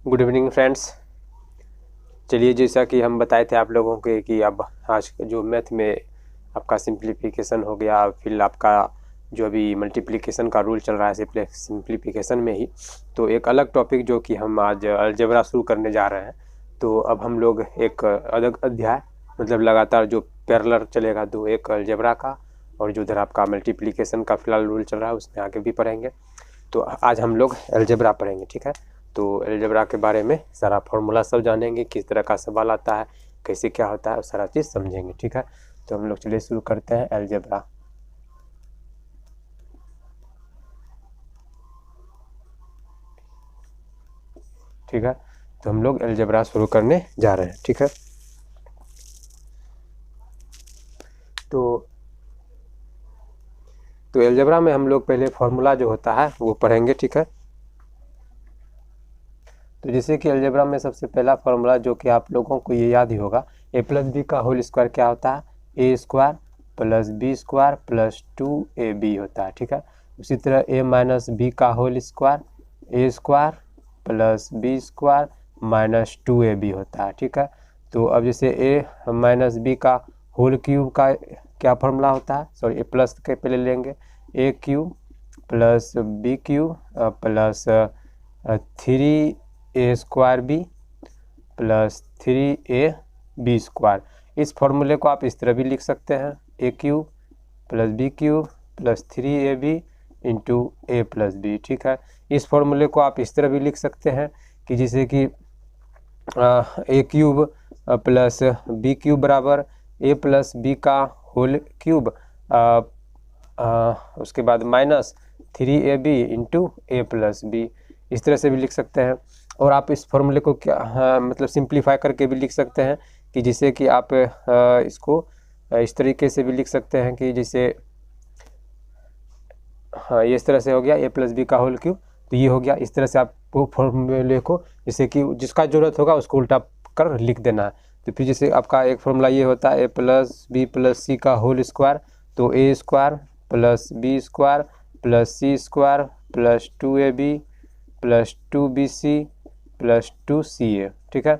Good evening friends. चलिए, जैसा कि हम बताए थे आप लोगों के कि अब आज जो मैथ में आपका सिंप्लीफिकेशन हो गया, फिर आपका जो अभी मल्टीप्लिकेशन का रूल चल रहा है सिंप्लीफिकेशन में ही, तो एक अलग टॉपिक जो कि हम आज अलजेब्रा शुरू करने जा रहे हैं। तो अब हम लोग एक अलग अध्याय मतलब लगातार जो पैरेलल चलेगा, तो एक अलजेब्रा का और जो उधर आपका मल्टीप्लिकेशन का फिलहाल रूल चल रहा है उसमें आगे भी पढ़ेंगे। तो आज हम लोग अलजेब्रा पढ़ेंगे, ठीक है। तो अलजेब्रा के बारे में सारा फॉर्मूला सब जानेंगे, किस तरह का सवाल आता है, कैसे क्या होता है, वो सारा चीज़ समझेंगे, ठीक है। तो हम लोग चलिए शुरू करते हैं अलजेब्रा। ठीक है, तो हम लोग अलजेब्रा शुरू करने जा रहे हैं, ठीक है। तो अलजेब्रा में हम लोग पहले फॉर्मूला जो होता है वो पढ़ेंगे, ठीक है। तो जैसे कि अलजेब्रा में सबसे पहला फॉर्मूला जो कि आप लोगों को ये याद ही होगा, ए प्लस बी का होल स्क्वायर क्या होता है, a square plus b square plus 2ab होता है, ठीक है। उसी तरह ए माइनस बी का whole square, a square plus b square minus 2ab होता है, ठीक है। तो अब जैसे ए माइनस बी का होल क्यूब का क्या फॉर्मूला होता है, सॉरी ए प्लस के पहले लेंगे, a cube plus b cube plus 3a square b plus 3ab square. इस फॉर्मूले को आप इस तरह भी लिख सकते हैं, a cube plus b cube plus 3ab into a plus b, ठीक है। इस फॉर्मूले को आप इस तरह भी लिख सकते हैं कि जैसे कि ए क्यूब प्लस बी क्यूब बराबर ए प्लस बी का होल क्यूब उसके बाद minus 3ab into a plus B, इस तरह से भी लिख सकते हैं। और आप इस फॉर्मूले को क्या मतलब सिंप्लीफाई करके भी लिख सकते हैं कि जिसे कि आप इसको इस तरीके से भी लिख सकते हैं कि जैसे हाँ ये इस तरह से हो गया ए प्लस बी का होल क्यूब, तो ये हो गया। इस तरह से आप वो फॉर्मूले को जैसे कि जिसका ज़रूरत होगा उसको उल्टा कर लिख देना है। तो फिर जैसे आपका एक फॉर्मूला ये होता है a plus b plus c का होल स्क्वायर, तो a square plus b square plus c square plus 2ab plus 2bc plus 2ca, ठीक है।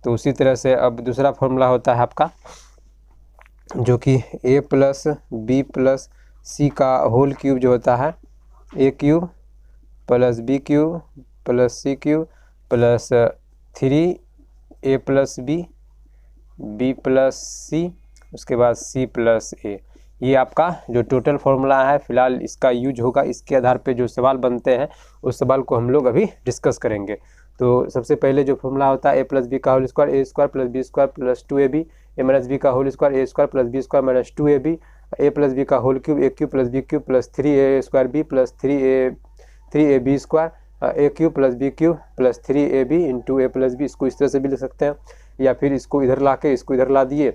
तो उसी तरह से अब दूसरा फॉर्मूला होता है आपका जो कि a plus b plus c का होल क्यूब जो होता है, a cube plus b cube plus c cube plus 3a plus b, b plus c, उसके बाद सी प्लस ए। ये आपका जो टोटल फॉर्मूला है, फिलहाल इसका यूज होगा, इसके आधार पे जो सवाल बनते हैं उस सवाल को हम लोग अभी डिस्कस करेंगे। तो सबसे पहले जो फॉर्मूला होता है ए प्लस बी का whole square, a square plus b square plus 2ab, a minus b का whole square, a square plus b square minus 2ab, a plus b का whole cube, a cube plus b cube plus 3a square b plus 3ab square, a cube plus b cube plus 3ab into a plus b. इसको इस तरह से भी लिख सकते हैं, या फिर इसको इधर ला के इसको इधर ला दिए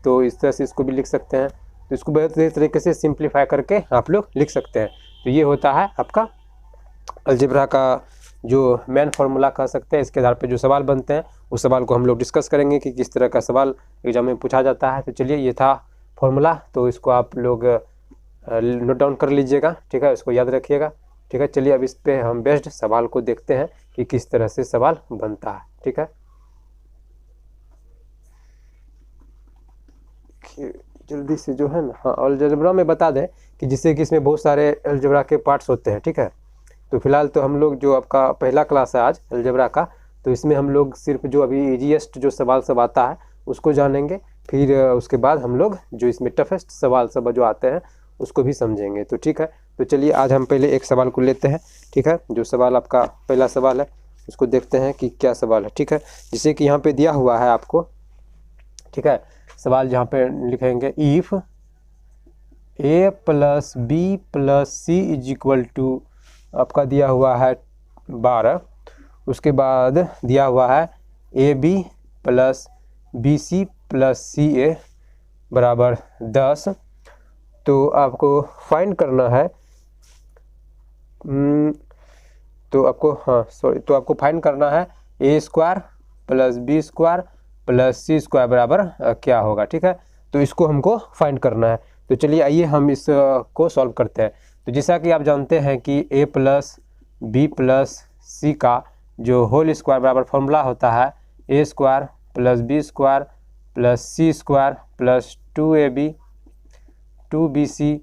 तो इस तरह से इसको भी लिख सकते हैं। तो इसको बहुत तरीके से सिंप्लीफाई करके आप लोग लिख सकते हैं। तो ये होता है आपका अलजेब्रा का जो मेन फार्मूला कह सकते हैं। इसके आधार पे जो सवाल बनते हैं उस सवाल को हम लोग डिस्कस करेंगे कि किस तरह का सवाल एग्जाम में पूछा जाता है। तो चलिए, ये था फॉर्मूला, तो इसको आप लोग नोट डाउन कर लीजिएगा, ठीक है, इसको याद रखिएगा, ठीक है। चलिए अब इस पे हम बेस्ड सवाल को देखते हैं कि किस तरह से सवाल बनता है, ठीक है। जल्दी से जो है ना, हाँ अलजेब्रा में बता दें कि जिससे कि इसमें बहुत सारे अलजेब्रा के पार्ट्स होते हैं, ठीक है। तो फिलहाल तो हम लोग जो आपका पहला क्लास है आज अलजेब्रा का, तो इसमें हम लोग सिर्फ जो अभी इजीएस्ट जो सवाल सब आता है उसको जानेंगे, फिर उसके बाद हम लोग जो इसमें टफेस्ट सवाल सब जो आते हैं उसको भी समझेंगे। तो ठीक है, तो चलिए आज हम पहले एक सवाल को लेते हैं, ठीक है। जो सवाल आपका पहला सवाल है उसको देखते हैं कि क्या सवाल है, ठीक है। जिसे कि यहाँ पे दिया हुआ है आपको, ठीक है। सवाल जहाँ पे लिखेंगे if a plus b plus c is equal to, आपका दिया हुआ है 12, उसके बाद दिया हुआ है a b plus b c plus c a बराबर 10। तो आपको फाइंड करना है, तो आपको फाइंड करना है a square plus b square plus c square बराबर क्या होगा, ठीक है। तो इसको हमको फाइंड करना है। तो चलिए आइए हम इसको सॉल्व करते हैं। तो जैसा कि आप जानते हैं कि a plus b plus c का जो होल स्क्वायर बराबर फॉर्मूला होता है a square plus b square plus c square plus 2ab 2bc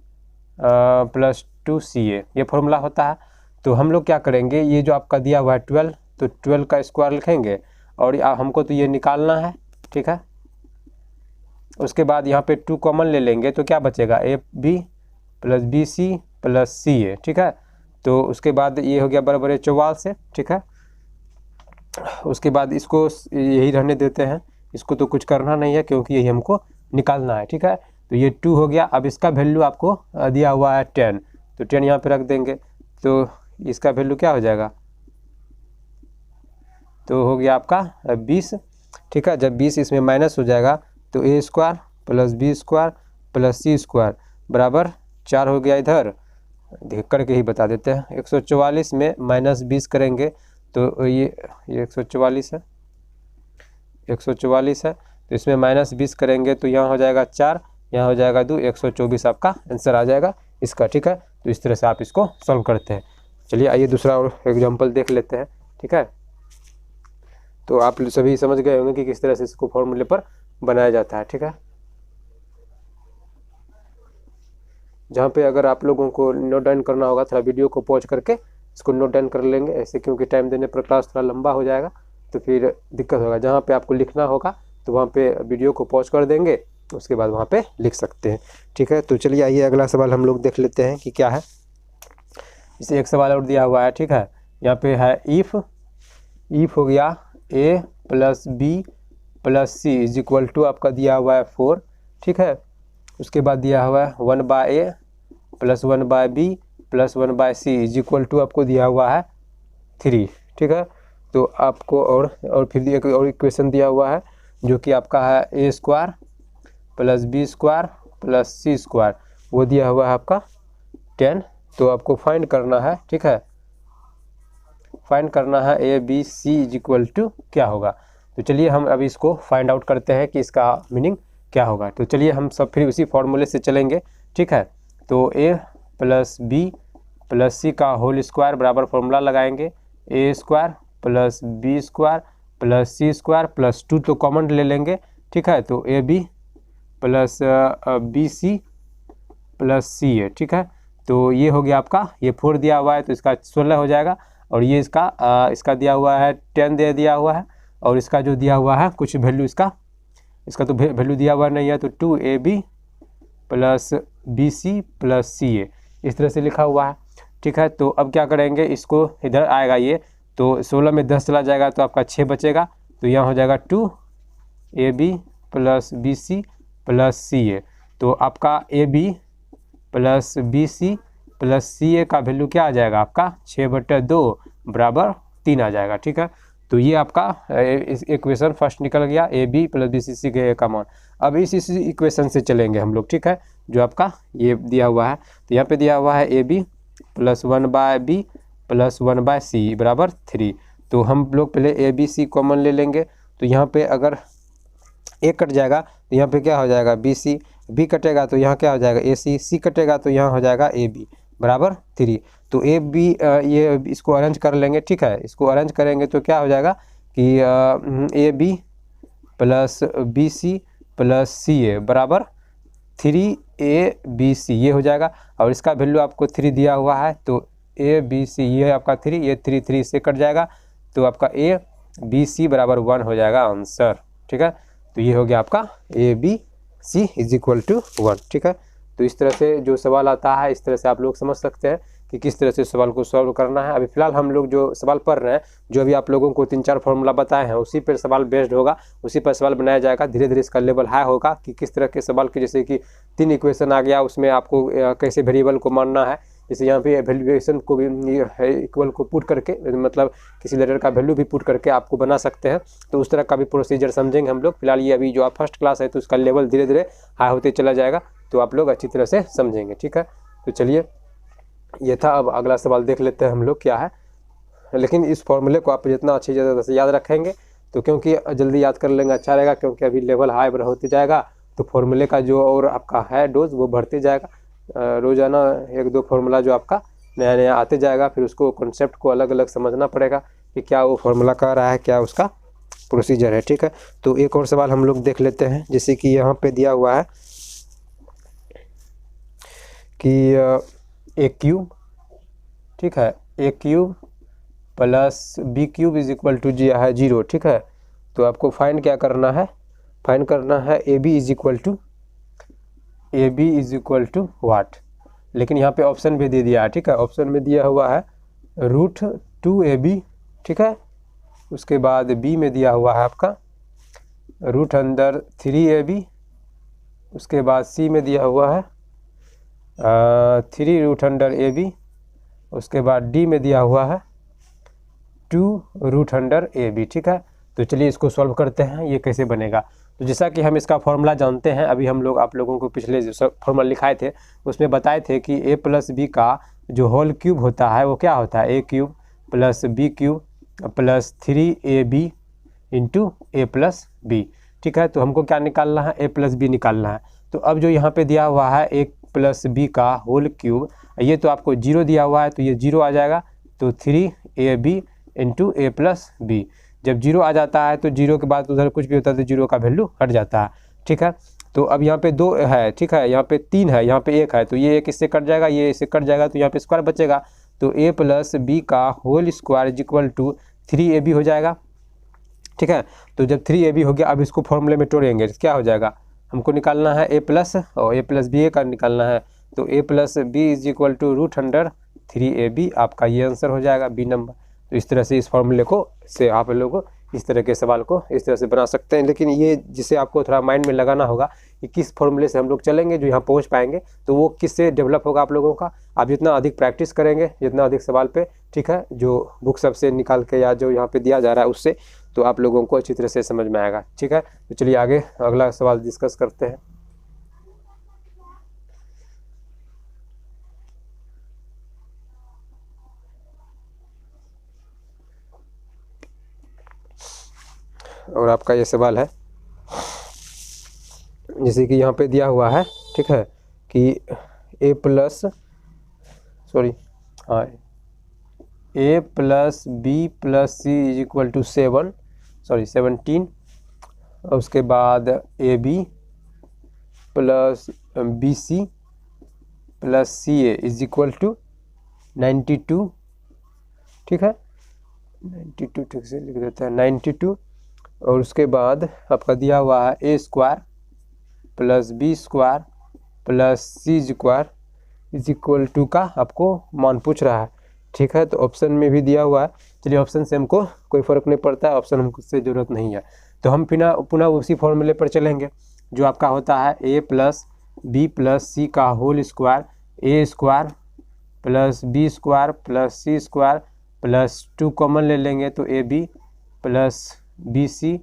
plus 2ca, ये फॉर्मूला होता है। तो हम लोग क्या करेंगे, ये जो आपका दिया हुआ है 12, तो 12 का स्क्वायर लिखेंगे और हमको तो ये निकालना है, ठीक है। उसके बाद यहाँ पे 2 कॉमन ले लेंगे तो क्या बचेगा, a b plus b c plus c a, ठीक है। तो उसके बाद ये हो गया बराबर 44 से, ठीक है। उसके बाद इसको यही रहने देते हैं, इसको तो कुछ करना नहीं है क्योंकि यही हमको निकालना है, ठीक है। तो ये 2 हो गया। अब इसका वैल्यू आपको दिया हुआ है 10, तो 10 यहाँ पे रख देंगे, तो इसका वैल्यू क्या हो जाएगा, तो हो गया आपका 20, ठीक है। जब 20 इसमें माइनस हो जाएगा तो a square plus b square plus c square बराबर 4 हो गया। इधर देख करके ही बता देते हैं, 144 में माइनस 20 करेंगे तो ये 144 है, 144 है, तो इसमें माइनस 20 करेंगे तो यहाँ हो जाएगा 4, यहाँ हो जाएगा 2, 124 आपका आंसर आ जाएगा इसका, ठीक है। तो इस तरह से आप इसको सॉल्व करते हैं। चलिए आइए दूसरा और एग्जाम्पल देख लेते हैं, ठीक है। तो आप सभी समझ गए होंगे कि किस तरह से इसको फॉर्मूले पर बनाया जाता है, ठीक है। जहाँ पे अगर आप लोगों को नोट डाउन करना होगा, थोड़ा वीडियो को पॉज करके इसको नोट डाउन कर लेंगे ऐसे, क्योंकि टाइम देने पर क्लास थोड़ा लंबा हो जाएगा तो फिर दिक्कत होगा। जहाँ पे आपको लिखना होगा तो वहाँ पे वीडियो को पॉज कर देंगे, उसके बाद वहाँ पे लिख सकते हैं, ठीक है। तो चलिए आइए अगला सवाल हम लोग देख लेते हैं कि क्या है। इसे एक सवाल और दिया हुआ है, ठीक है। यहाँ पे है इफ़ हो गया a plus b plus c is equal to आपका दिया हुआ है 4, ठीक है। उसके बाद दिया हुआ है 1/a plus 1/b plus 1/c is equal to आपको दिया हुआ है 3, ठीक है। तो आपको और फिर एक और इक्वेशन दिया हुआ है जो कि आपका है a square plus b square plus c square, वो दिया हुआ है आपका 10। तो आपको फाइंड करना है, ठीक है, फाइंड करना है a b c is equal to क्या होगा। तो चलिए हम अभी इसको फाइंड आउट करते हैं कि इसका मीनिंग क्या होगा। तो चलिए हम सब फिर उसी फॉर्मूले से चलेंगे, ठीक है। तो a plus b plus c का होल स्क्वायर बराबर फॉर्मूला लगाएंगे, a square plus b square plus c square plus 2 तो कॉमन ले लेंगे, ठीक है। तो a b plus b c plus c a, ठीक है। तो ये हो गया आपका, ये 4 दिया हुआ है तो इसका 16 हो जाएगा, और ये इसका दिया हुआ है 10 दे दिया हुआ है, और इसका जो दिया हुआ है कुछ वैल्यू इसका तो वैल्यू दिया हुआ नहीं है, तो 2ab plus bc plus ca इस तरह से लिखा हुआ है, ठीक है। तो अब क्या करेंगे, इसको इधर आएगा ये, तो 16 में 10 चला जाएगा तो आपका 6 बचेगा, तो यहाँ हो जाएगा 2ab plus bc plus ca। तो आपका ab plus bc plus ca का वैल्यू क्या आ जाएगा आपका 6/2 बराबर 3 आ जाएगा, ठीक है। तो ये आपका इक्वेशन फर्स्ट निकल गया, a b plus b c c के का मान। अब इस इक्वेशन से चलेंगे हम लोग, ठीक है, जो आपका ये दिया हुआ है। तो यहाँ पे दिया हुआ है a b plus 1/b plus 1/c बराबर 3। तो हम लोग पहले ए बी सी कॉमन ले लेंगे, तो यहाँ पे अगर ए कट जाएगा तो यहाँ पे क्या हो जाएगा बी सी, बी कटेगा तो यहाँ क्या हो जाएगा ए सी, सी कटेगा तो यहाँ हो जाएगा ए बी बराबर 3। तो ए बी ये इसको अरेंज कर लेंगे, ठीक है। इसको अरेंज करेंगे तो क्या हो जाएगा कि a b plus b c plus c a बराबर 3abc ये हो जाएगा, और इसका वैल्यू आपको 3 दिया हुआ है, तो ए बी सी ये आपका 3, ये 3 से कट जाएगा, तो आपका ए बी सी बराबर 1 हो जाएगा आंसर, ठीक है। तो ये हो गया आपका a b c is equal to 1, ठीक है। तो इस तरह से जो सवाल आता है, इस तरह से आप लोग समझ सकते हैं कि किस तरह से सवाल को सॉल्व करना है। अभी फिलहाल हम लोग जो सवाल पढ़ रहे हैं, जो अभी आप लोगों को 3-4 फॉर्मूला बताए हैं, उसी पर सवाल बेस्ड होगा, उसी पर सवाल बनाया जाएगा। धीरे धीरे इसका लेवल हाई होगा कि किस तरह के सवाल के, जैसे कि 3 इक्वेशन आ गया, उसमें आपको कैसे वेरिएबल को मानना है, जैसे यहाँ पे वैल्यूएशन को भी इक्वल को पुट करके, मतलब किसी लेटर का वैल्यू भी पुट करके आपको बना सकते हैं। तो उस तरह का भी प्रोसीजर समझेंगे हम लोग। फिलहाल ये अभी जो आप फर्स्ट क्लास है, तो उसका लेवल धीरे धीरे हाई होते चला जाएगा, तो आप लोग अच्छी तरह से समझेंगे, ठीक है। तो चलिए ये था, अब अगला सवाल देख लेते हैं हम लोग क्या है। लेकिन इस फॉर्मूले को आप जितना अच्छी तरह से याद रखेंगे, तो क्योंकि जल्दी याद कर लेंगे अच्छा रहेगा, क्योंकि अभी लेवल हाई होते जाएगा तो फॉर्मूले का जो और आपका है डोज वो बढ़ते जाएगा। रोजाना 1-2 फॉर्मूला जो आपका नया नया आते जाएगा, फिर उसको कॉन्सेप्ट को अलग अलग समझना पड़ेगा, कि क्या वो फॉर्मूला कह रहा है, क्या उसका प्रोसीजर है। ठीक है, तो एक और सवाल हम लोग देख लेते हैं, जैसे कि यहाँ पे दिया हुआ है कि ए क्यूब, ठीक है, a cube plus b cube is equal to जी है 0। ठीक है, तो आपको फाइंड क्या करना है, फाइंड करना है a b is equal to what. लेकिन यहाँ पे ऑप्शन भी दे दिया है। ठीक है, ऑप्शन में दिया हुआ है √2ab। ठीक है, उसके बाद बी में दिया हुआ है आपका √3ab। उसके बाद सी में दिया हुआ है 3√ab। उसके बाद डी में दिया हुआ है 2√ab। ठीक है, तो चलिए इसको सॉल्व करते हैं, ये कैसे बनेगा। तो जैसा कि हम इसका फॉर्मूला जानते हैं, अभी हम लोग आप लोगों को पिछले जो फॉर्मूला लिखाए थे उसमें बताए थे कि a प्लस बी का जो होल क्यूब होता है वो क्या होता है, a cube plus b cube plus 3ab into a plus b. ठीक है, तो हमको क्या निकालना है, a प्लस बी निकालना है। तो अब जो यहाँ पे दिया हुआ है a प्लस बी का होल क्यूब, ये तो आपको 0 दिया हुआ है, तो ये 0 आ जाएगा, तो 3ab into a plus B. जब 0 आ जाता है तो 0 के बाद उधर कुछ भी होता है तो 0 का वैल्यू हट जाता है। ठीक है, तो अब यहाँ पे 2 है, ठीक है, यहाँ पे 3 है, यहाँ पे 1 है, तो ये 1 इससे कट जाएगा, ये इससे कट जाएगा, तो यहाँ पे स्क्वायर बचेगा, तो a प्लस बी का whole square is equal to 3ab हो जाएगा। ठीक है, तो जब 3ab हो गया, अब इसको फॉर्मूले में तोड़ेंगे, क्या हो जाएगा, हमको निकालना है a प्लस और a प्लस बी का निकालना है, तो a plus b is equal to √3ab आपका ये आंसर हो जाएगा, बी नंबर। तो इस तरह से इस फॉर्मूले को से आप लोग इस तरह के सवाल को इस तरह से बना सकते हैं। लेकिन ये जिसे आपको थोड़ा माइंड में लगाना होगा कि किस फॉर्मूले से हम लोग चलेंगे जो यहाँ पहुँच पाएंगे, तो वो किससे डेवलप होगा आप लोगों का। आप जितना अधिक प्रैक्टिस करेंगे, जितना अधिक सवाल पे, ठीक है, जो बुक सब से निकाल के या जो यहाँ पे दिया जा रहा है उससे, तो आप लोगों को अच्छी तरह से समझ में आएगा। ठीक है, तो चलिए आगे अगला सवाल डिस्कस करते हैं। और आपका ये सवाल है जैसे कि यहाँ पे दिया हुआ है, ठीक है, कि a plus b plus c is equal to 17। और उसके बाद a b plus b c plus c a is equal to 92। ठीक है, 92 ठीक से लिख देते हैं, 92। और उसके बाद आपका दिया हुआ है a square plus b square plus c square is equal to का आपको मान पूछ रहा है। ठीक है, तो ऑप्शन में भी दिया हुआ है, चलिए ऑप्शन से हमको कोई फ़र्क नहीं पड़ता है, ऑप्शन हमको से ज़रूरत नहीं है। तो हम पुनः उसी फॉर्मूले पर चलेंगे जो आपका होता है a plus b plus c का whole square, a square plus b square plus c square plus 2 common ले लेंगे, तो a b plus b c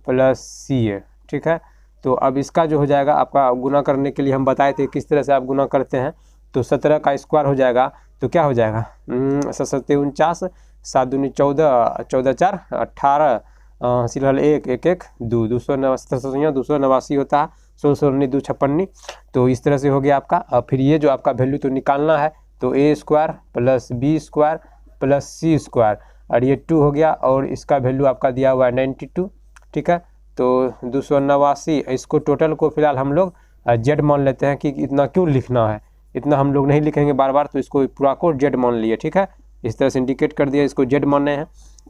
plus c a. ठीक है, तो अब इसका जो हो जाएगा आपका गुना करने के लिए हम बताए थे किस तरह से आप गुना करते हैं। तो 17 का स्क्वायर हो जाएगा, तो क्या हो जाएगा, 7 49, 7 दूनी 14, 14 4 18, सिलहल 1 1 1 2, 289 होता है, 16 2 56। तो इस तरह से हो गया आपका। और फिर ये जो आपका वैल्यू तो निकालना है, तो a square plus b square plus c square, और ये 2 हो गया, और इसका वैल्यू आपका दिया हुआ है 92। ठीक है, तो 289, इसको टोटल को फिलहाल हम लोग जेड मान लेते हैं कि इतना क्यों लिखना है, इतना हम लोग नहीं लिखेंगे बार बार, तो इसको पूरा को जेड मान लिए। ठीक है, इस तरह से इंडिकेट कर दिया, इसको जेड मानने हैं।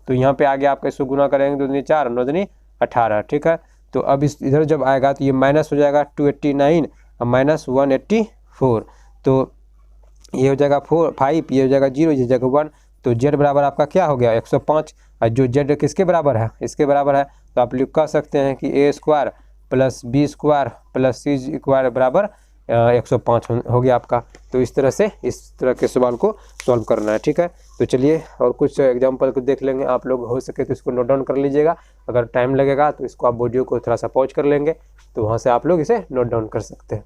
तो यहाँ पे आगे आपका इसको गुना करेंगे, 2 दूनी 4, 9 दूनी 18। ठीक है, तो अब इस इधर जब आएगा तो ये माइनस हो जाएगा 289 और माइनस 184, तो ये हो जाएगा 5, ये हो जाएगा 0, ये हो जाएगा 1। तो जेड बराबर आपका क्या हो गया 105, और जो जेड किसके बराबर है, इसके बराबर है। तो आप लिख कह सकते हैं कि a square plus b square plus c square बराबर 105 हो गया आपका। तो इस तरह से इस तरह के सवाल को सॉल्व करना है। ठीक है, तो चलिए और कुछ एग्जांपल को देख लेंगे, आप लोग हो सके तो इसको नोट डाउन कर लीजिएगा। अगर टाइम लगेगा तो इसको आप वीडियो को थोड़ा सा पॉज कर लेंगे, तो वहाँ से आप लोग इसे नोट डाउन कर सकते हैं।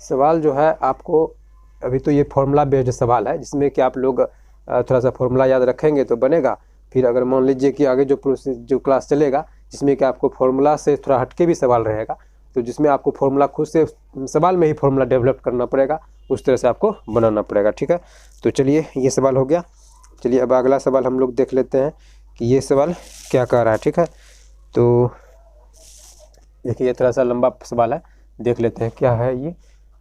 सवाल जो है आपको अभी तो ये फॉर्मूला बेस्ड सवाल है, जिसमें कि आप लोग थोड़ा सा फॉर्मूला याद रखेंगे तो बनेगा। फिर अगर मान लीजिए कि आगे जो क्लास चलेगा जिसमें कि आपको फॉर्मूला से थोड़ा हटके भी सवाल रहेगा, तो जिसमें आपको फॉर्मूला खुद से सवाल में ही फॉर्मूला डेवलप करना पड़ेगा, उस तरह से आपको बनाना पड़ेगा, ठीक है। तो चलिए ये सवाल हो गया। चलिए अब अगला सवाल हम लोग देख लेते हैं कि ये सवाल क्या कह रहा है, ठीक है। तो देखिए ये थोड़ा सा लंबा सवाल है, देख लेते हैं क्या है ये।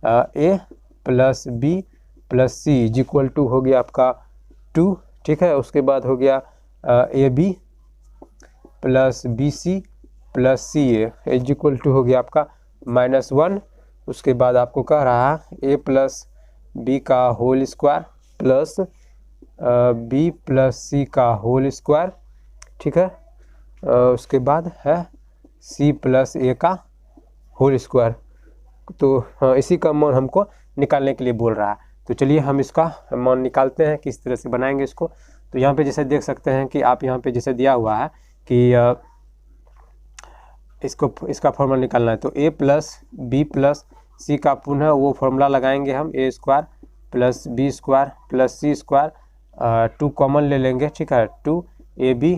a plus b plus c is equal to हो गया आपका 2, ठीक है। उसके बाद हो गया a b plus b c plus c a is equal to हो गया आपका -1। उसके बाद आपको कह रहा है ए प्लस बी का whole square plus b plus c का होल स्क्वायर, ठीक है। उसके बाद है सी प्लस ए का होल स्क्वायर। तो हाँ, इसी का मान हमको निकालने के लिए बोल रहा है। तो चलिए हम इसका मान निकालते हैं, किस तरह से बनाएंगे इसको। तो यहाँ पे जैसे देख सकते हैं कि आप यहाँ पे जैसे दिया हुआ है कि इसका फॉर्मूला निकालना है। तो a plus b plus c का पुनः वो फॉर्मूला लगाएंगे हम, a square plus b square plus c square, 2 common ले लेंगे, ठीक है। 2 a b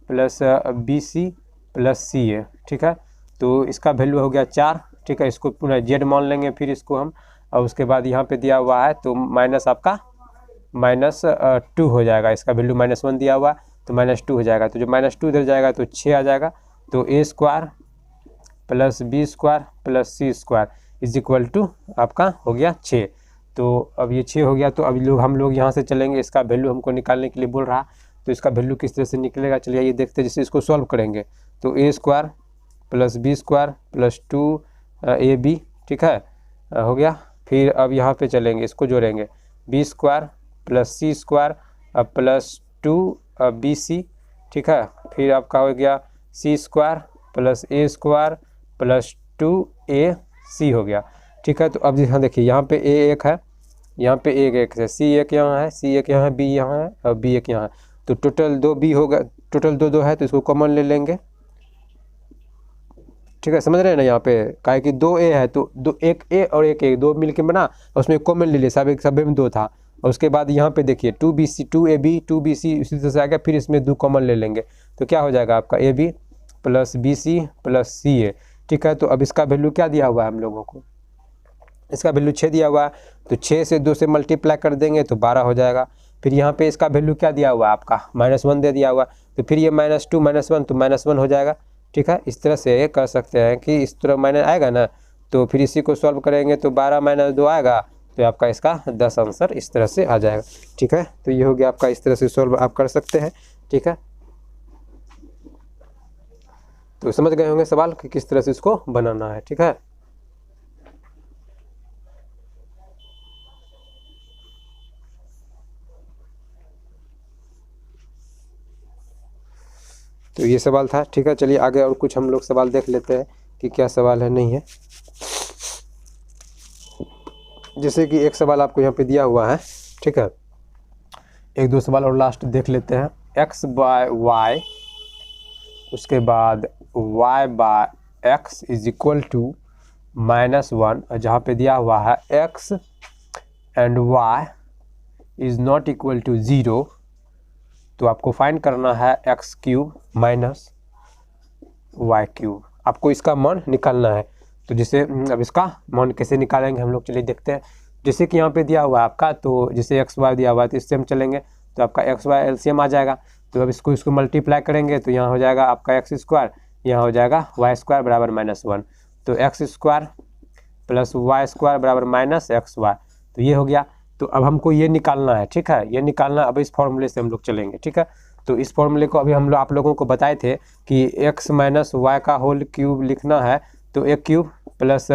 plus b c plus c a, ठीक है। तो इसका वैल्यू हो गया 4, ठीक है। इसको पुनः जेड मान लेंगे फिर इसको हम, और उसके बाद यहाँ पे दिया हुआ है तो माइनस आपका -2 हो जाएगा। इसका वैल्यू -1 दिया हुआ है तो -2 हो जाएगा। तो जो -2 इधर जाएगा तो 6 आ जाएगा। तो a square plus b square plus c square is equal to आपका हो गया 6। तो अब ये 6 हो गया। तो अब हम लोग यहाँ से चलेंगे, इसका वैल्यू हमको निकालने के लिए बोल रहा। तो इसका वैल्यू किस तरह से निकलेगा, चलिए ये देखते हैं। जैसे इसको सॉल्व करेंगे तो a square plus b square plus 2 a b, ठीक है, हो गया। फिर अब यहाँ पे चलेंगे, इसको जोड़ेंगे, B square plus c square plus 2 b सी, ठीक है। फिर आपका हो गया सी स्क्वायर प्लस ए स्क्वायर प्लस 2 ए सी हो गया, ठीक है। तो अब यहाँ देखिए, यहाँ पे ए एक है, यहाँ पे एक है, सी एक यहाँ है, सी एक यहाँ है, बी यहाँ है और बी एक यहाँ है। तो टोटल 2 बी होगा, टोटल 2 है, तो इसको कॉमन ले लेंगे, ठीक है। समझ रहे हैं ना, यहाँ पे काहे कि 2 ए है तो एक ए और एक ए 2 मिलके बना, उसमें कॉमन ले लिए, सब में 2 था। और उसके बाद यहाँ पे देखिए 2 b c 2 a b 2 b c इसी तरह से आ गया। फिर इसमें 2 कॉमन ले लेंगे तो क्या हो जाएगा आपका a b plus b c plus c a, ठीक है। तो अब इसका वैल्यू क्या दिया हुआ है हम लोगों को, इसका वैल्यू 6 दिया हुआ है। तो 6 से 2 से मल्टीप्लाई कर देंगे तो 12 हो जाएगा। फिर यहाँ पे इसका वैल्यू क्या दिया हुआ है आपका -1 दे दिया हुआ, तो फिर ये -2 -1 तो -1 हो जाएगा, ठीक है। इस तरह से कर सकते हैं कि इस तरह माइनस आएगा ना, तो फिर इसी को सॉल्व करेंगे तो 12 - 2 आएगा, तो आपका इसका 10 आंसर इस तरह से आ जाएगा, ठीक है। तो ये हो गया आपका, इस तरह से सॉल्व आप कर सकते हैं, ठीक है। तो समझ गए होंगे सवाल कि किस तरह से इसको बनाना है, ठीक है। तो ये सवाल था, ठीक है। चलिए आगे और कुछ हम लोग सवाल देख लेते हैं कि क्या सवाल है नहीं है। जैसे कि एक सवाल आपको यहाँ पे दिया हुआ है, ठीक है। 1-2 सवाल और लास्ट देख लेते हैं। x बाय वाई, उसके बाद y by x is equal to -1, जहाँ पे दिया हुआ है x and y is not equal to 0, तो आपको फाइंड करना है x³ माइनस y³। आपको इसका मान निकालना है। तो जैसे अब इसका मान कैसे निकालेंगे हम लोग, चलिए देखते हैं। जैसे कि यहाँ पे दिया हुआ है आपका, तो जैसे x y दिया हुआ है तो इससे हम चलेंगे तो आपका x y एलसीएम आ जाएगा। तो अब इसको मल्टीप्लाई करेंगे तो यहाँ हो जाएगा आपका x², यहाँ हो जाएगा y² बराबर -1। तो x² प्लस y² बराबर -xy, तो ये हो गया। तो अब हमको ये निकालना है, ठीक है, ये निकालना। अब इस फॉर्मूले से हम लोग चलेंगे, ठीक है। तो इस फॉर्मूले को अभी हम लोग आप लोगों को बताए थे कि x - y का होल क्यूब लिखना है। तो a³ प्लस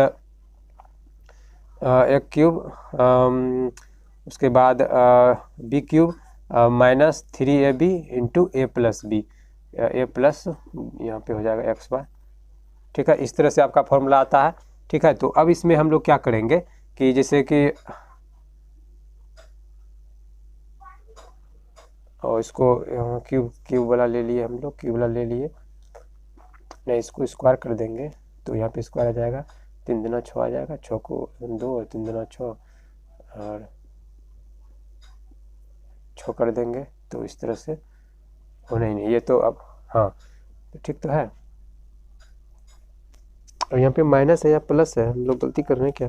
a³, उसके बाद b³ minus 3ab into a plus b, a plus यहाँ पे हो जाएगा xy, ठीक है। इस तरह से आपका फॉर्मूला आता है, ठीक है। तो अब इसमें हम लोग क्या करेंगे कि जैसे कि और इसको यहाँ क्यूब वाला ले लिए हम लोग, क्यूब वाला ले लिए, नहीं इसको स्क्वायर कर देंगे तो यहाँ पे स्क्वायर आ जाएगा, 3 दूना 6 आ जाएगा, 6 को 2 और 3 दूना 6 और 6 कर देंगे। तो इस तरह से नहीं ये तो अब हाँ तो ठीक तो है। और यहाँ पे माइनस है या प्लस है, हम लोग गलती कर रहे हैं क्या?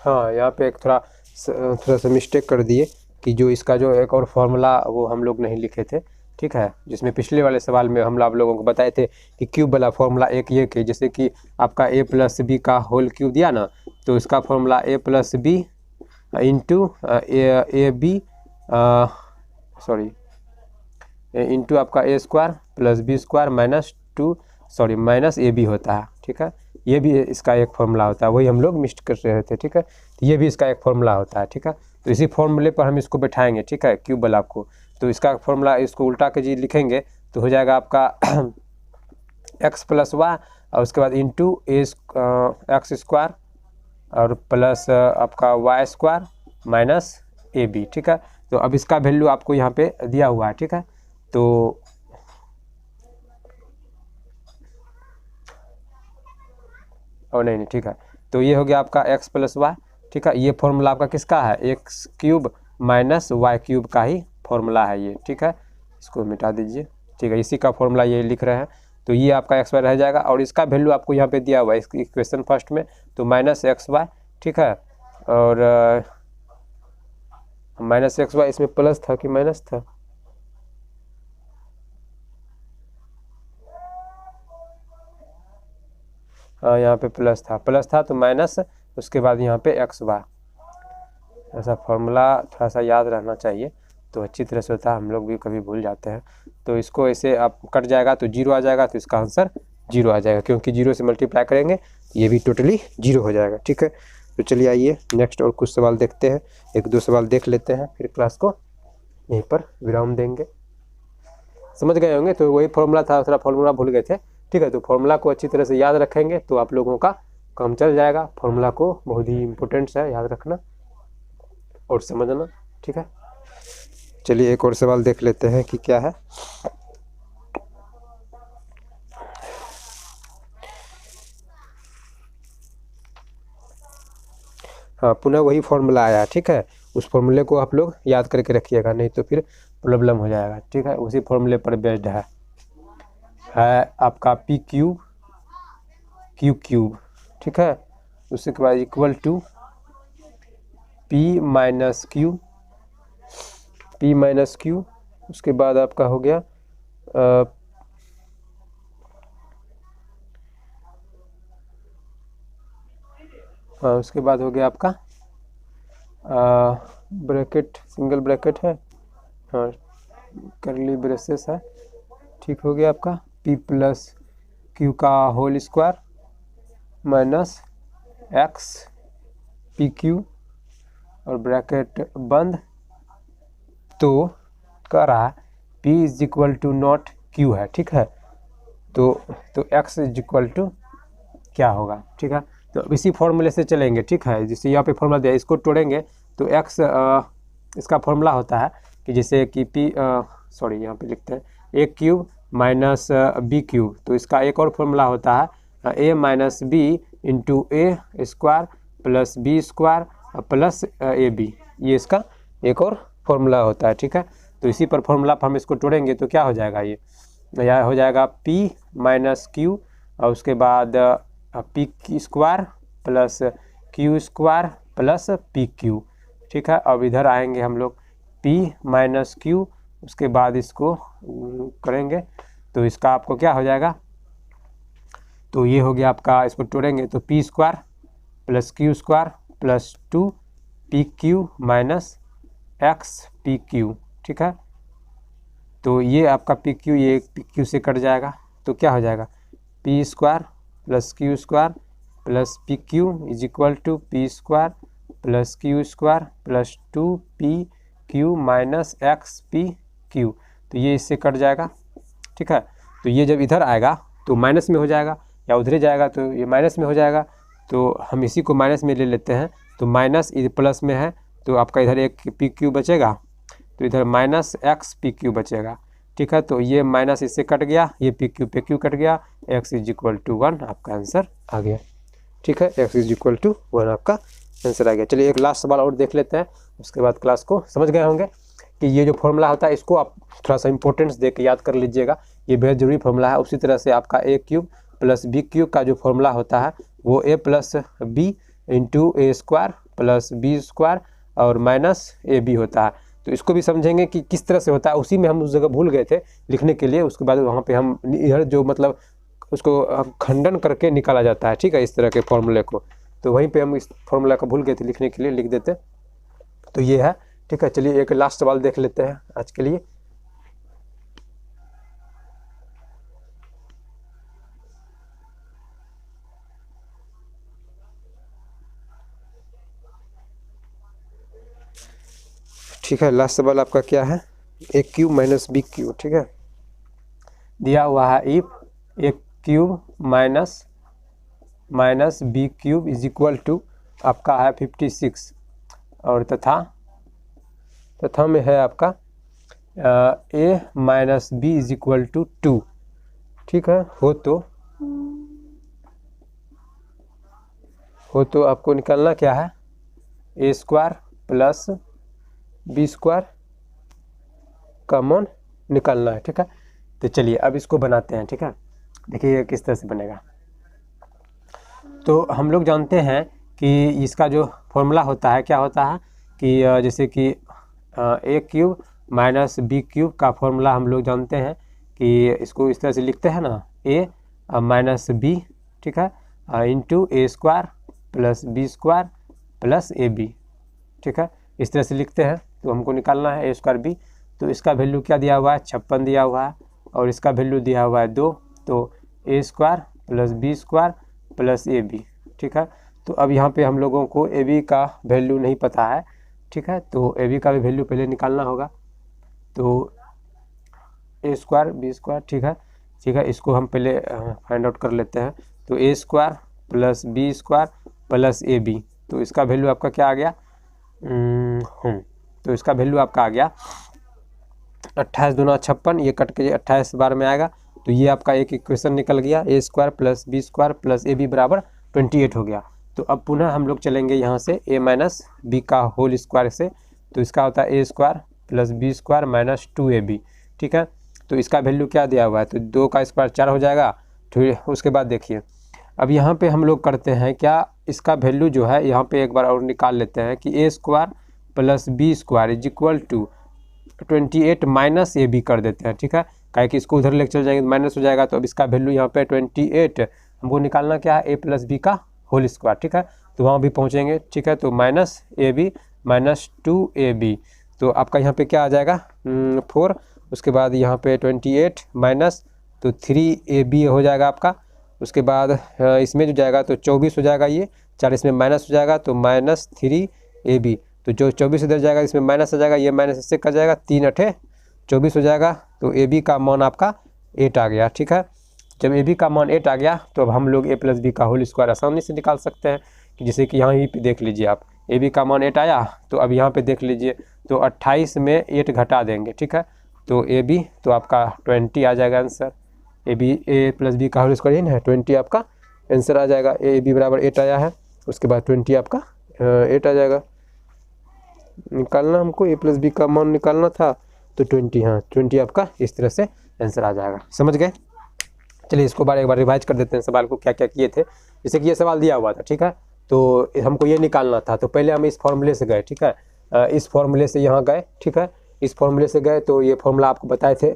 हाँ, यहाँ पे एक थोड़ा सा मिस्टेक कर दिए कि जो इसका जो एक और फॉर्मूला वो हम लोग नहीं लिखे थे, ठीक है। जिसमें पिछले वाले सवाल में हम आप लोगों को बताए थे कि क्यूब वाला फॉर्मूला एक ये कि जैसे कि आपका a प्लस बी का होल क्यूब दिया ना, तो इसका formula a plus b into a b sorry into आपका a square plus b square minus a b होता है, ठीक है। ये भी इसका एक फॉर्मूला होता है, वही हम लोग मिस्ट कर रहे थे, ठीक है। तो ये भी इसका एक फॉर्मूला होता है, ठीक है। तो इसी फॉर्मूले पर हम इसको बैठाएंगे, ठीक है, क्यूब वाला को। तो इसका फॉर्मूला इसको उल्टा के जी लिखेंगे तो हो जाएगा आपका एक्स प्लस वाई और उसके बाद इंटू एक्स स्क्वायर और प्लस आपका y square minus a b, ठीक है। तो अब इसका वैल्यू आपको यहाँ पे दिया हुआ है, ठीक है। तो और नहीं, ठीक है। तो ये हो गया आपका एक्स प्लस वाई, ठीक है। ये फॉर्मूला आपका किसका है? X cube minus y cube का ही फॉर्मूला है ये, ठीक है। इसको मिटा दीजिए, ठीक है। इसी का फॉर्मूला ये लिख रहे हैं। तो ये आपका एक्स वाई रह जाएगा और इसका वैल्यू आपको यहाँ पे दिया हुआ है इस इक्वेशन फर्स्ट में, तो माइनस एक्स वाई, ठीक है। और माइनस एक्स वाई, इसमें प्लस था कि माइनस था? हाँ, यहाँ पे प्लस था तो माइनस, उसके बाद यहाँ पे एक्स वाई। ऐसा फॉर्मूला थोड़ा सा याद रहना चाहिए तो अच्छी तरह से होता है, हम लोग भी कभी भूल जाते हैं। तो इसको ऐसे आप कट जाएगा तो जीरो आ जाएगा, तो इसका आंसर जीरो आ जाएगा, क्योंकि जीरो से मल्टीप्लाई करेंगे तो ये भी टोटली जीरो हो जाएगा, ठीक है। तो चलिए आइए नेक्स्ट और कुछ सवाल देखते हैं, एक दो सवाल देख लेते हैं, फिर क्लास को यहीं पर विराम देंगे। समझ गए होंगे, तो वही फॉर्मूला था, थोड़ा फॉर्मूला भूल गए थे, ठीक है। तो फॉर्मूला को अच्छी तरह से याद रखेंगे तो आप लोगों का काम चल जाएगा। फॉर्मूला को बहुत ही इम्पोर्टेंट है याद रखना और समझना, ठीक है। चलिए एक और सवाल देख लेते हैं कि क्या है। हाँ, पुनः वही फॉर्मूला आया, ठीक है। उस फॉर्मूले को आप लोग याद करके रखिएगा, नहीं तो फिर प्रॉब्लम हो जाएगा, ठीक है। उसी फॉर्मूले पर बेस्ड है आपका पी क्यूब क्यूब, ठीक है। उसके बाद equal to p minus q, उसके बाद आपका हो गया हाँ, उसके बाद हो गया आपका ब्रैकेट, सिंगल ब्रैकेट है, हाँ करली ब्रेसेस है, ठीक हो गया आपका p प्लस क्यू का whole square minus x p q और ब्रैकेट बंद। तो कह रहा है p is equal to not q है, ठीक है। तो x इज इक्वल टू क्या होगा, ठीक है। तो इसी फॉर्मूले से चलेंगे, ठीक है। जैसे यहाँ पे फॉर्मूला दिया, इसको तोड़ेंगे तो x इसका फॉर्मूला होता है कि जैसे कि सॉरी यहाँ पे लिखते हैं a cube minus b cube, तो इसका एक और फॉर्मूला होता है a minus b into a square plus b square plus a b, ये इसका एक और फॉर्मूला होता है, ठीक है। तो इसी पर फॉर्मूला पर हम इसको तोड़ेंगे तो क्या हो जाएगा, ये यह हो जाएगा p माइनस क्यू और उसके बाद P square plus q square plus p q, ठीक है। अब इधर आएंगे हम लोग p माइनस क्यू, उसके बाद इसको करेंगे तो इसका आपको क्या हो जाएगा, तो ये हो गया आपका, इसको तोड़ेंगे तो p square plus q square plus 2 p q minus x p q, ठीक है। तो ये आपका पी क्यू, ये पी क्यू से कट जाएगा तो क्या हो जाएगा, p square plus q square plus p q is equal to p square plus q square plus 2 p q minus x p q. तो ये इससे कट जाएगा, ठीक है। तो ये जब इधर आएगा तो माइनस में हो जाएगा, या उधर जाएगा तो ये माइनस में हो जाएगा, तो हम इसी को माइनस में ले लेते हैं। तो माइनस इधर प्लस में है तो आपका इधर एक पी क्यू बचेगा, तो इधर माइनस एक्स पी क्यू बचेगा, ठीक है। तो ये माइनस इससे कट गया, ये पी क्यू कट गया, एक्स इज इक्वल टू 1 आपका आंसर आ गया, ठीक है। एक्स इज इक्वल टू 1 आपका आंसर आ गया। चलिए एक लास्ट सवाल और देख लेते हैं, उसके बाद क्लास को समझ गए होंगे कि ये जो फॉर्मूला होता है इसको आप थोड़ा सा इंपॉर्टेंस दे के याद कर लीजिएगा, ये बेहद जरूरी फॉर्मूला है। उसी तरह से आपका ए क्यूब प्लस बी क्यूब का जो फॉर्मूला होता है वो ए plus b into a square plus b square और माइनस ए बी होता है। तो इसको भी समझेंगे कि किस तरह से होता है, उसी में हम उस जगह भूल गए थे लिखने के लिए, उसके बाद वहाँ पे हम इधर जो मतलब उसको खंडन करके निकाला जाता है, ठीक है, इस तरह के फॉर्मूले को। तो वहीं पे हम इस फॉर्मूला को भूल गए थे लिखने के लिए, लिख देते। तो ये है, ठीक है। चलिए एक लास्ट सवाल देख लेते हैं आज के लिए। ठीक है, लास्ट सवाल आपका क्या है, a cube minus b cube, ठीक है। दिया हुआ है if a cube minus b cube is equal to आपका है 56 और तथा में है आपका a minus b is equal to 2, ठीक है। हो तो आपको निकालना क्या है, a square plus b square common निकालना है, ठीक है। तो चलिए अब इसको बनाते हैं, ठीक है। देखिए ये किस तरह से बनेगा। तो हम लोग जानते हैं कि इसका जो फॉर्मूला होता है क्या होता है कि जैसे कि ए क्यूब माइनस बी क्यूब का फॉर्मूला हम लोग जानते हैं कि इसको इस तरह से लिखते हैं ना, ए माइनस बी, ठीक है, into a square plus b square plus a b, ठीक है, इस तरह से लिखते हैं। तो हमको निकालना है ए स्क्वायर बी। तो इसका वैल्यू क्या दिया हुआ है, 56 दिया हुआ है और इसका वैल्यू दिया हुआ है 2। तो a square plus b square plus a b, ठीक है। तो अब यहाँ पे हम लोगों को ए बी का वैल्यू नहीं पता है, ठीक है। तो ए बी का भी वैल्यू पहले निकालना होगा। तो ए स्क्वायर बी स्क्वायर, ठीक है, इसको हम पहले फाइंड आउट कर लेते हैं। तो a square plus b square plus a b, तो इसका वैल्यू आपका क्या आ गया, तो इसका वैल्यू आपका आ गया 28 दूना 56, ये कट के 28 बार में आएगा। तो ये आपका एक इक्वेशन निकल गया, a square plus b square plus a b बराबर 28 हो गया। तो अब पुनः हम लोग चलेंगे यहाँ से ए माइनस बी का होल स्क्वायर से। तो इसका होता है a square plus b square minus 2ab, ठीक है। तो इसका वैल्यू क्या दिया हुआ है, तो 2 का स्क्वायर 4 हो जाएगा। फिर उसके बाद देखिए अब यहाँ पे हम लोग करते हैं क्या, इसका वैल्यू जो है यहाँ पे एक बार और निकाल लेते हैं कि a square plus b square is equal to 28 minus a b कर देते हैं, ठीक है। काहे कि इसको उधर लेकर चल जाएंगे माइनस हो जाएगा। तो अब इसका वैल्यू यहाँ पे 28 हमको निकालना क्या है, ए प्लस बी का होल स्क्वायर, ठीक है। तो वहाँ भी पहुँचेंगे, ठीक है। तो minus a B minus 2ab, तो आपका यहाँ पे क्या आ जाएगा 4। उसके बाद यहाँ पे 28 माइनस तो 3ab हो जाएगा आपका। उसके बाद इसमें जो जाएगा तो 24 हो जाएगा, ये 4 इसमें माइनस हो जाएगा तो माइनस 3ab। तो जो 24 इधर जाएगा इसमें माइनस हो जाएगा, ये माइनस इससे कट जाएगा, 3 8 24 हो जाएगा। तो ए बी का मान आपका 8 आ गया, ठीक है। जब ए बी का मान 8 आ गया तो अब हम लोग ए प्लस बी का होल स्क्वायर आसानी से निकाल सकते हैं कि जैसे कि यहाँ ही पे देख लीजिए आप, ए बी का मान 8 आया। तो अब यहाँ पे देख लीजिए तो 28 में 8 घटा देंगे, ठीक है। तो ए बी तो आपका 20 आ जाएगा आंसर। ए प्लस बी का होल स्क्वायर ही है 20 आपका आंसर आ जाएगा। ए बी बराबर 8 आया है, उसके बाद 20 आपका 8 आ जाएगा। निकालना हमको ए प्लस बी का मान निकालना था तो 20, हाँ 20 आपका इस तरह से आंसर आ जाएगा। समझ गए। चलिए इसको एक बार रिवाइज कर देते हैं सवाल को, क्या क्या किए थे। जैसे कि ये सवाल दिया हुआ था, ठीक है, तो हमको ये निकालना था। तो पहले हम इस फॉर्मूले से गए, ठीक है, इस फॉर्मूले से यहाँ गए, ठीक है, इस फॉर्मूले से गए। तो ये फॉर्मूला आपको बताए थे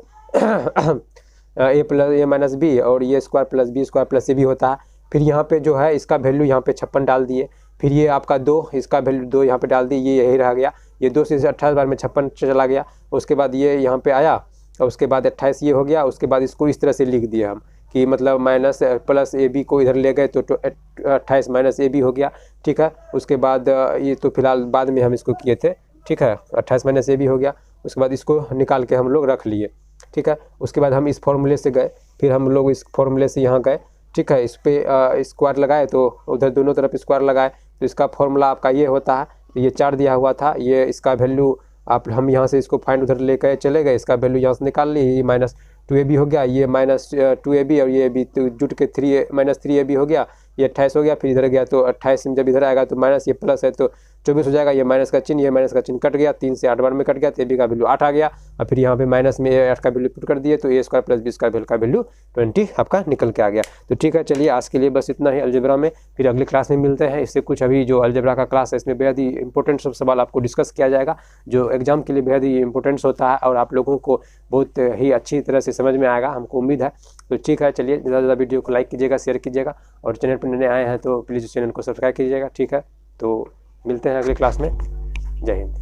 a plus a minus b और ये square plus b square plus a b होता है। फिर यहाँ पे जो है इसका वैल्यू यहाँ पे 56 डाल दिए। फिर ये आपका 2, इसका वैल्यू 2 यहाँ पे डाल दी, ये यही रह गया। ये 2 से 28 बार में 56 चला गया। उसके बाद ये यहाँ पे आया और उसके बाद 28 ये हो गया। उसके बाद इसको इस तरह से लिख दिया हम कि मतलब माइनस प्लस ए बी को इधर ले गए तो 28 माइनस ए बी हो गया, ठीक है। उसके बाद ये तो फिलहाल बाद में हम इसको किए थे, ठीक है, 28 माइनस ए बी हो गया। उसके बाद इसको निकाल के हम लोग रख लिए, ठीक है। उसके बाद हम इस फॉर्मूले से गए, फिर हम लोग इस फॉर्मूले से यहाँ गए, ठीक है। इस पे स्क्वायर लगाए तो उधर दोनों तरफ स्क्वायर लगाए तो इसका फॉर्मूला आपका ये होता है। तो ये 4 दिया हुआ था, ये इसका वैल्यू आप हम यहाँ से इसको फाइंड उधर लेकर चले गए, इसका वैल्यू यहाँ से निकाल ली। ये माइनस 2ab हो गया, ये माइनस 2ab और ये भी तो जुट के माइनस 3ab हो गया। ये 28 हो गया, फिर इधर गया तो 28 में जब इधर आएगा तो माइनस, ये प्लस है तो 24 हो जाएगा। ये माइनस का चिन्ह, ये माइनस का चिन्ह कट गया, 3 से 8 बार में कट गया, तो ए बी का वैल्यू 8 आ गया। और फिर यहाँ पे माइनस में 8 का वैल्यू पुट कर दिए, तो a square plus b square का वैल्यू 20 आपका निकल के आ गया। तो ठीक है, चलिए आज के लिए बस इतना ही अलजेब्रा में, फिर अगली क्लास में मिलते हैं। इससे कुछ अभी जो अलजेब्रा का क्लास है इसमें बेहद ही इंपॉर्टेंट सब सवाल आपको डिस्कस किया जाएगा, जो एग्जाम के लिए बेहद ही इंपॉर्टेंट होता है और आप लोगों को बहुत ही अच्छी तरह से समझ में आएगा, हमको उम्मीद है। तो ठीक है, चलिए ज़्यादा से ज़्यादा वीडियो को लाइक कीजिएगा, शेयर कीजिएगा, और चैनल पर नए आए हैं तो प्लीज़ चैनल को सब्सक्राइब कीजिएगा। ठीक है, तो मिलते हैं अगली क्लास में। जय हिंद।